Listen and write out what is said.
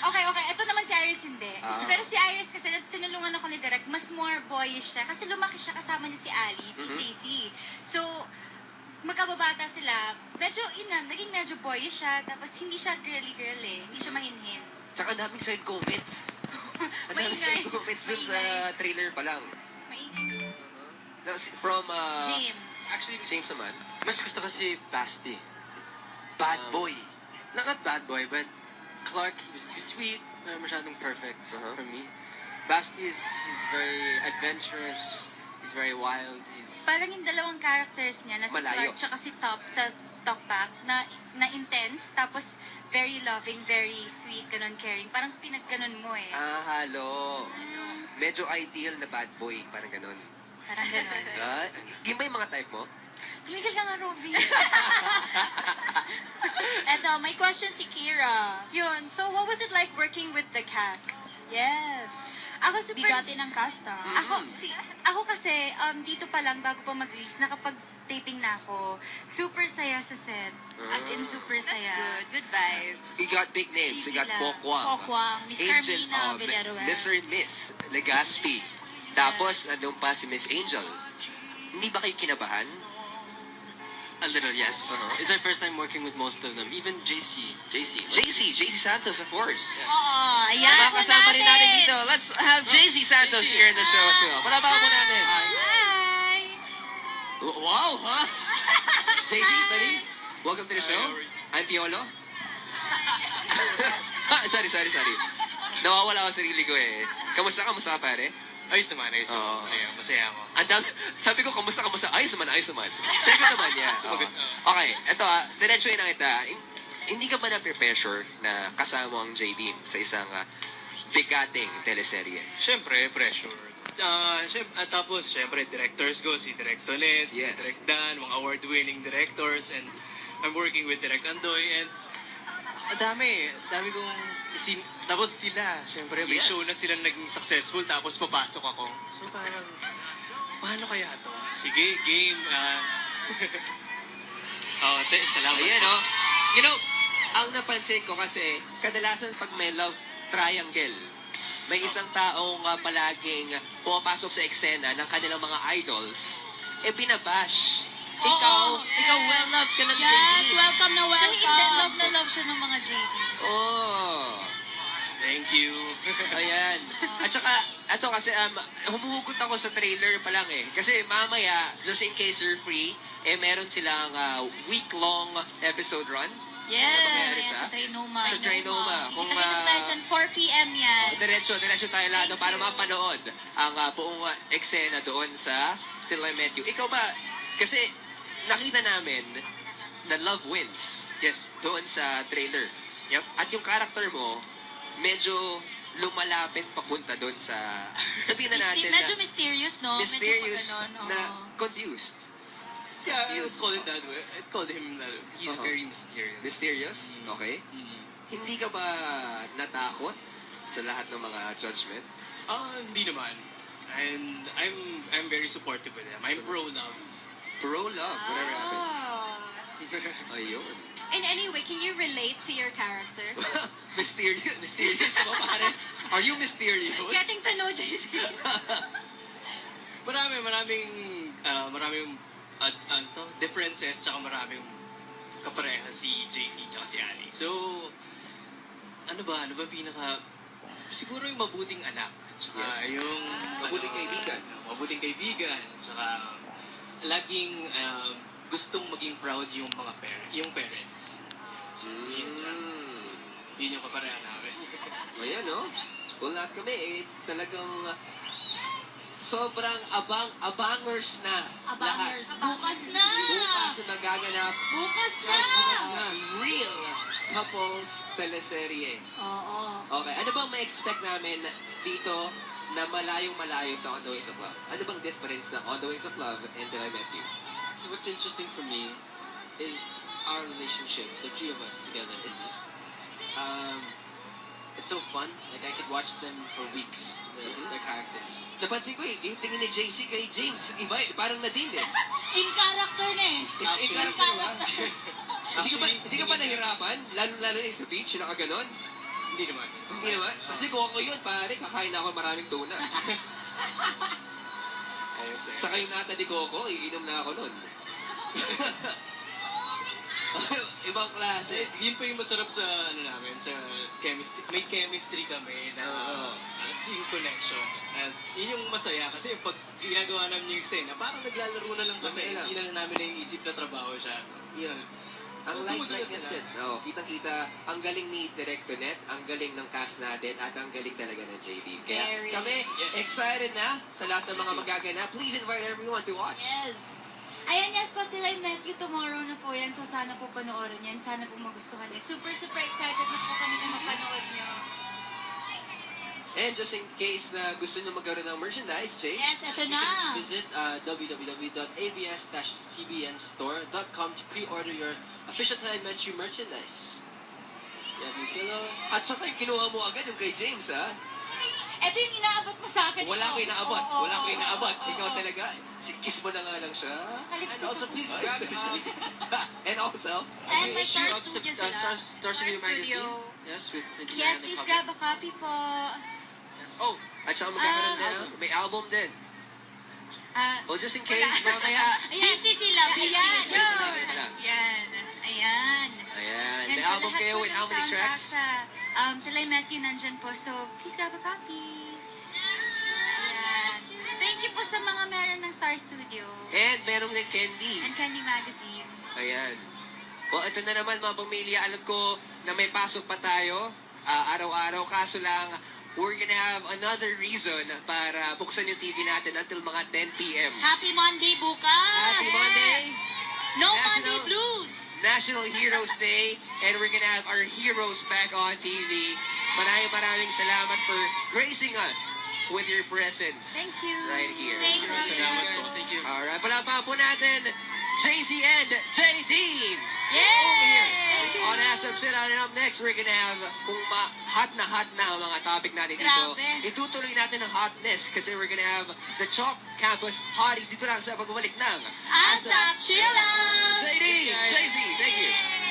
Okay. Ito naman si Iris hindi. Pero si Iris kasi, tinulungan ako ni Direk, mas more boyish siya. Kasi lumaki siya kasama niya si Ali, si JC. So, magkababata sila. Medyo, naging medyo boyish siya. Tapos, hindi siya girly girl eh. Hindi siya mahinhin. Tsaka daming side comments. Ang daming side comments dun sa trailer pa lang. Maingay. From, James. Actually, James naman. mas gusto ko si Basti. Bad boy. Not bad boy, but Clark, he was sweet, pero masyadong perfect for me. Basti he's very adventurous, he's very wild, he's... Parang yung dalawang characters niya, na si Malayo. Clark tsaka si Top sa Talkback, na intense, tapos very loving, very sweet, ganun, caring. Parang pinagganon mo eh. Halo. Medyo ideal na bad boy. Parang ganun. Parang ganun. Yung ba yung mga type mo? Tumigil ka nga, Robby. Eto, may question si Kira. Yun, so what was it like working with the cast? Yes. Ako super... Bigati ng cast, ah. Ako kasi, dito pa lang, bago pa mag-release, nakapag-taping na ako. Super saya sa set. As in, super saya. That's good. Good vibes. You got big names. You got Chibila. Pokwang. Pokwang, Miss Angel, Carmina Villaruel. Mr. and Miss Legaspi. Tapos, andun pa si Miss Angel. Hindi ba kayo kinabahan? A little, yes. It's our first time working with most of them. Even JC. JC Santos, of course. Yes. Oo, ayan po Makakasama rin natin natin. dito. Let's have JC Santos here in the show as well. Palabakan po natin. Hi! Wow, ha? JC, buddy? Welcome to the show. I'm Piolo. sorry. Nawawala ako sa sarili ko eh. Kamusta ka, pare? Ayos naman. Oo. Masaya ako. Sabi ko, kamusta? Ayos naman. Sabi ko naman, yeah. Sumagot, Okay, eto diretsuhin na kita. Hindi ka ba na-pressure na kasama ang JD sa isang bigating teleserye? Siyempre, pressure. Tapos, siyempre, directors ko, si Direk Tonet, si Yes. Direk Dan, mga award-winning directors, and I'm working with Direk Andoy, and dami kong tapos sila, siyempre, may Yes. show na sila naging successful, tapos papasok ako. So, parang, paano kaya to? Sige, game. Salamat. Ayan, oh. You know, ang napansin ko kasi, kadalasan pag may love triangle, may isang taong palaging pumapasok sa eksena ng kanilang mga idols, binabash. Ikaw well-loved ka ng JD. Yes, welcome na Siya, welcome. love siya ng mga JD. Oh. Thank you. Ayan. At saka, ito kasi, humuhugot ako sa trailer pa lang eh. Kasi mamaya, just in case you're free, meron silang week-long episode run. Yes. Sa Trinoma. Sa Trinoma. Kung Kasi tayo dyan, 4 p.m. yan. diretso tayo lahat no, para mapanood ang buong eksena doon sa Till I Met You. Ikaw ba, kasi nakita namin na love wins. Yes. Doon sa trailer. Yep. At yung character mo, medyo lumalapit papunta doon sa, sabihin na natin Medyo na mysterious, no? mysterious Medyo pa ganon, na oo. confused. Yeah, I would call it that way. I'd call him that. He's very mysterious. Mysterious? Okay. Hindi ka ba natakot sa lahat ng mga judgment? Hindi naman. And I'm very supportive with him. I'm pro-love. Pro-love, whatever happens. Ayun. In any way, can you relate to your character? Mysterious ka ba, pare? Are you mysterious? Getting to know JC. Maraming differences, tsaka maraming kapareha si JC tsaka si Ali. So, ano ba siguro yung mabuting anak, tsaka Yes. yung Mabuting kaibigan. Mabuting kaibigan, tsaka laging gustong maging proud yung parents. Yun yung kapareha namin. Ayan, no? Well, lahat kami, talagang sobrang abangers na lahat. Bukas na! Bukas na magaganap Bukas na! real couples teleserye. Oo. Okay, ano bang ma-expect namin dito na malayong-malayo sa On the Wings of Love? Ano bang difference ng On the Wings of Love and Till I Met You? So what's interesting for me is our relationship, the three of us together. It's so fun. Like I could watch them for weeks, their characters. Napansin ko yung tingin ni JC kay James, iba, parang Nadine eh. In character na eh. In character ba? Hindi ka ba nahirapan? Lalo na yung sa beach, nakaganon? Hindi naman. Hindi naman. Kasi kung ako yun, pare, kakain ako maraming tuna. Ayos eh. Tsaka yung nata di Coco, iinom na ako nun. Ibang klase. Yun pa yung masarap sa ano namin, sa chemistry. May chemistry kami na Oo. at yung connection. At yun yung masaya kasi pag ginagawa namin yung eksena, parang naglalaro na lang kasi Masaya lang. hindi na namin naiisip na trabaho siya. Yun. Ang So, like tumutulos na na set. Oo, kitang-kita, ang galing ni Direct Tonet, ang galing ng cast natin, at ang galing talaga ng JD. Kaya Very. kami, Yes. excited na sa lahat ng mga magaganap. Please invite everyone to watch. Yes. Ayan, yes po, Till I Met You tomorrow na po yan. So sana po panoorin yan. Sana po magustuhan niyo. Super, super excited na po kami na mapanood niyo. And just in case na gusto nyo magkaroon ng merchandise, James, Yes, eto na. Visit www.abs-cbnstore.com to pre-order your official Till I Met You merchandise. You have your pillow. at saka yung kinuha mo agad yung kay James, ha? Ito yung inaabot mo sa akin. Wala ko ito. inaabot. Oo, Wala ko oo, inaabot. oo, Ikaw oo. talaga, kiss mo na nga lang siya. Kalips And also, dito. please Ay, grab sorry. And also, And may issue Star of Studio sila. Star Studio Star Studio. magazine. Yes, with the Yes, design please and grab cover. a copy po. Oh, at saka magkakaroon din, may album din. O just in case, mamaya, Busy sila, busy. Ayan, Wait lang, wait yun. lang. Ayan. Ayan. Ayan, And may po, album lahat kayo po with ng how many soundtrack tracks? Sa, Till I Met You nandyan po. So, please grab a copy. Ayan. Thank you po sa mga meron ng Star Studio. And meron din Candy. And Candy Magazine. Ayan. Well, ito na naman mga pamilya. Alam ko na may pasok pa tayo araw-araw. Kaso lang, we're gonna have another reason para buksan yung TV natin until mga 10 p.m. Happy Monday bukas. Happy Monday! No National- Monday blues. National Heroes Day, and we're gonna have our heroes back on TV. Maraming salamat for gracing us with your presence. Thank you. Right here. Thank you. Salamat po. Thank you. Alright, palapa po natin, JC and JD! Thank you. On Asap Sila, and up next, we're gonna have, kung hot na ang mga topic natin dito, Grabe. itutuloy natin ang hotness kasi we're gonna have the Chalk Campus Hotties dito lang sa pagbabalik ng Asap Chilla. JD, JC, thank you.